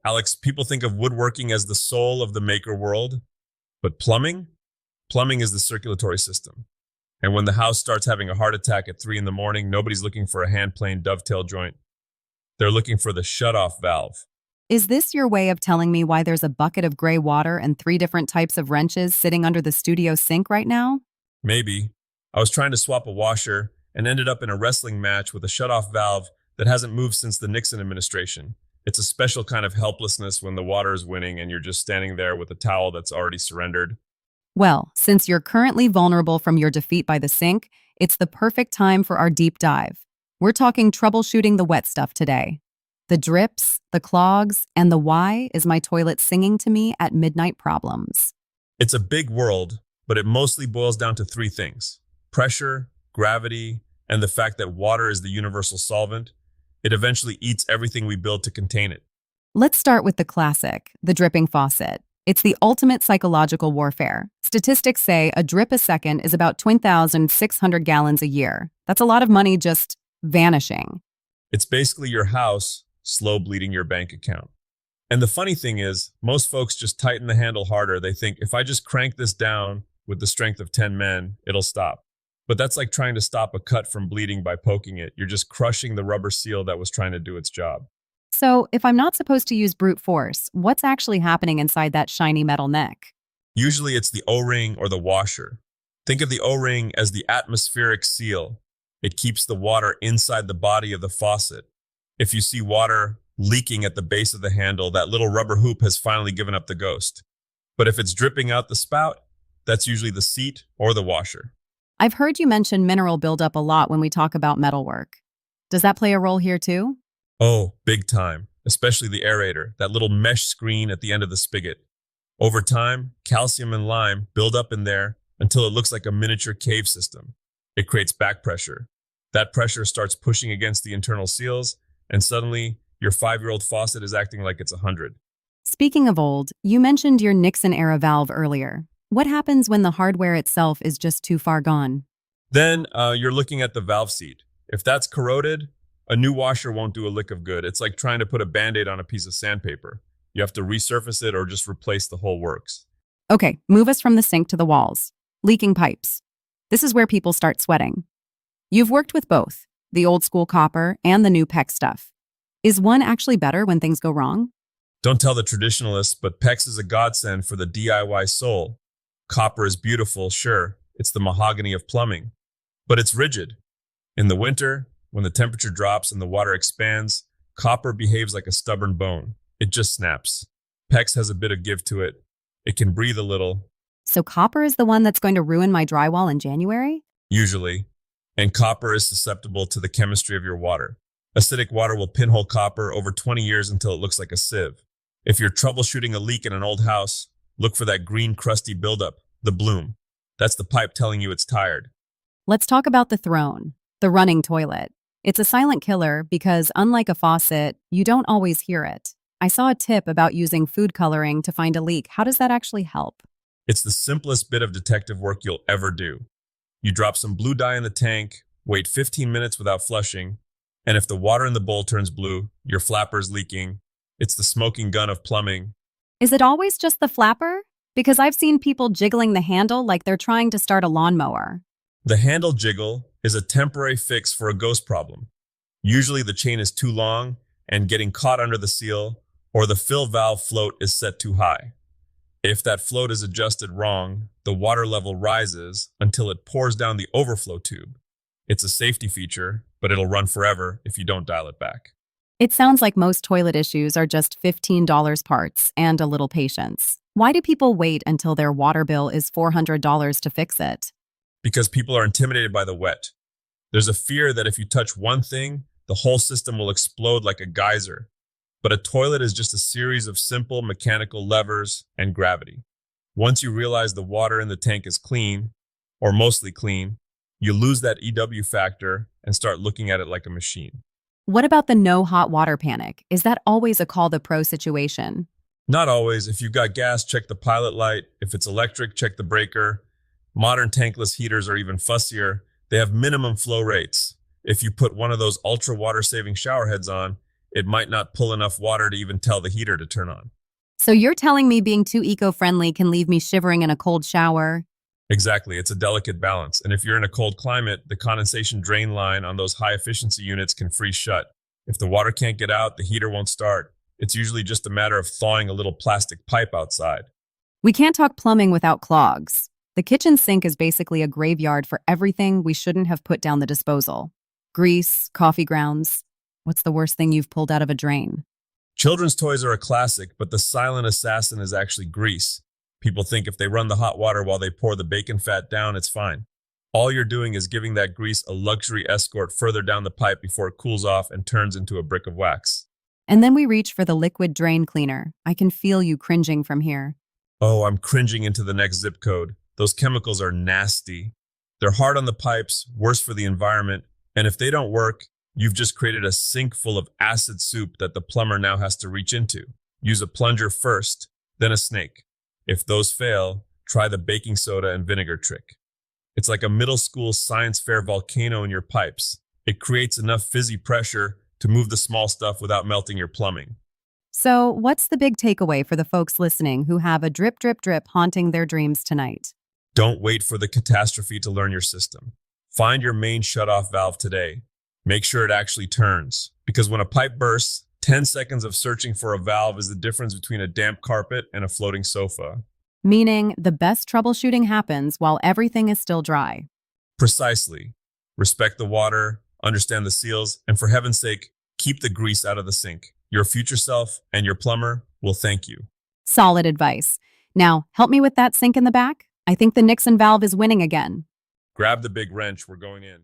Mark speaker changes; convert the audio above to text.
Speaker 1: Alex, people think of woodworking as the soul of the maker world, but plumbing is the circulatory system. And when the house starts having a heart attack at 3 in the morning, nobody's looking for a hand-plane dovetail joint. They're looking for the shut-off valve.
Speaker 2: Is this your way of telling me why there's a bucket of gray water and 3 different types of wrenches sitting under the studio sink right now?
Speaker 1: Maybe. I was trying to swap a washer and ended up in a wrestling match with a shut-off valve that hasn't moved since the Nixon administration. It's a special kind of helplessness when the water is winning and you're just standing there with a towel that's already surrendered.
Speaker 2: Well, since you're currently vulnerable from your defeat by the sink, it's the perfect time for our deep dive. We're talking troubleshooting the wet stuff today. The drips, the clogs, and the why is my toilet singing to me at midnight problems.
Speaker 1: It's a big world, but it mostly boils down to 3 things: pressure, gravity, and the fact that water is the universal solvent. It eventually eats everything we build to contain it.
Speaker 2: Let's start with the classic, the dripping faucet. It's the ultimate psychological warfare. Statistics say a drip a second is about 20,600 gallons a year. That's a lot of money just vanishing.
Speaker 1: It's basically your house slow bleeding your bank account. And the funny thing is, most folks just tighten the handle harder. They think, if I just crank this down with the strength of 10 men, it'll stop. But that's like trying to stop a cut from bleeding by poking it. You're just crushing the rubber seal that was trying to do its job.
Speaker 2: So, if I'm not supposed to use brute force, what's actually happening inside that shiny metal neck?
Speaker 1: Usually it's the O-ring or the washer. Think of the O-ring as the atmospheric seal. It keeps the water inside the body of the faucet. If you see water leaking at the base of the handle, that little rubber hoop has finally given up the ghost. But if it's dripping out the spout, that's usually the seat or the washer.
Speaker 2: I've heard you mention mineral buildup a lot when we talk about metalwork. Does that play a role here too?
Speaker 1: Oh, big time, especially the aerator, that little mesh screen at the end of the spigot. Over time, calcium and lime build up in there until it looks like a miniature cave system. It creates back pressure. That pressure starts pushing against the internal seals, and suddenly your 5-year-old faucet is acting like it's 100.
Speaker 2: Speaking of old, you mentioned your Nixon-era valve earlier. What happens when the hardware itself is just too far gone?
Speaker 1: Then you're looking at the valve seat. If that's corroded, a new washer won't do a lick of good. It's like trying to put a Band-Aid on a piece of sandpaper. You have to resurface it or just replace the whole works.
Speaker 2: Okay, move us from the sink to the walls. Leaking pipes. This is where people start sweating. You've worked with both, the old school copper and the new PEX stuff. Is one actually better when things go wrong?
Speaker 1: Don't tell the traditionalists, but PEX is a godsend for the DIY soul. Copper is beautiful, sure. It's the mahogany of plumbing. But it's rigid. In the winter, when the temperature drops and the water expands, copper behaves like a stubborn bone. It just snaps. PEX has a bit of give to it. It can breathe a little.
Speaker 2: So copper is the one that's going to ruin my drywall in January?
Speaker 1: Usually. And copper is susceptible to the chemistry of your water. Acidic water will pinhole copper over 20 years until it looks like a sieve. If you're troubleshooting a leak in an old house, look for that green crusty buildup, the bloom. That's the pipe telling you it's tired.
Speaker 2: Let's talk about the throne, the running toilet. It's a silent killer because, unlike a faucet, you don't always hear it. I saw a tip about using food coloring to find a leak. How does that actually help?
Speaker 1: It's the simplest bit of detective work you'll ever do. You drop some blue dye in the tank, wait 15 minutes without flushing, and if the water in the bowl turns blue, your flapper's leaking. It's the smoking gun of plumbing.
Speaker 2: Is it always just the flapper? Because I've seen people jiggling the handle like they're trying to start a lawnmower.
Speaker 1: The handle jiggle is a temporary fix for a ghost problem. Usually the chain is too long and getting caught under the seal, or the fill valve float is set too high. If that float is adjusted wrong, the water level rises until it pours down the overflow tube. It's a safety feature, but it'll run forever if you don't dial it back.
Speaker 2: It sounds like most toilet issues are just $15 parts and a little patience. Why do people wait until their water bill is $400 to fix it?
Speaker 1: Because people are intimidated by the wet. There's a fear that if you touch one thing, the whole system will explode like a geyser. But a toilet is just a series of simple mechanical levers and gravity. Once you realize the water in the tank is clean, or mostly clean, you lose that EW factor and start looking at it like a machine.
Speaker 2: What about the no hot water panic? Is that always a call the pro situation?
Speaker 1: Not always. If you've got gas, check the pilot light. If it's electric, check the breaker. Modern tankless heaters are even fussier. They have minimum flow rates. If you put one of those ultra water-saving shower heads on, it might not pull enough water to even tell the heater to turn on.
Speaker 2: So you're telling me being too eco-friendly can leave me shivering in a cold shower?
Speaker 1: Exactly, it's a delicate balance. And if you're in a cold climate, the condensation drain line on those high efficiency units can freeze shut. If the water can't get out, the heater won't start. It's usually just a matter of thawing a little plastic pipe outside.
Speaker 2: We can't talk plumbing without clogs. The kitchen sink is basically a graveyard for everything we shouldn't have put down the disposal. Grease, coffee grounds. What's the worst thing you've pulled out of a drain?
Speaker 1: Children's toys are a classic, but the silent assassin is actually grease. People think if they run the hot water while they pour the bacon fat down, it's fine. All you're doing is giving that grease a luxury escort further down the pipe before it cools off and turns into a brick of wax.
Speaker 2: And then we reach for the liquid drain cleaner. I can feel you cringing from here.
Speaker 1: Oh, I'm cringing into the next zip code. Those chemicals are nasty. They're hard on the pipes, worse for the environment, and if they don't work, you've just created a sink full of acid soup that the plumber now has to reach into. Use a plunger first, then a snake. If those fail, try the baking soda and vinegar trick. It's like a middle school science fair volcano in your pipes. It creates enough fizzy pressure to move the small stuff without melting your plumbing.
Speaker 2: So, what's the big takeaway for the folks listening who have a drip, drip, drip haunting their dreams tonight?
Speaker 1: Don't wait for the catastrophe to learn your system. Find your main shutoff valve today. Make sure it actually turns, because when a pipe bursts, 10 seconds of searching for a valve is the difference between a damp carpet and a floating sofa.
Speaker 2: Meaning, the best troubleshooting happens while everything is still dry.
Speaker 1: Precisely. Respect the water, understand the seals, and for heaven's sake, keep the grease out of the sink. Your future self and your plumber will thank you.
Speaker 2: Solid advice. Now, help me with that sink in the back. I think the Nixon valve is winning again.
Speaker 1: Grab the big wrench, we're going in.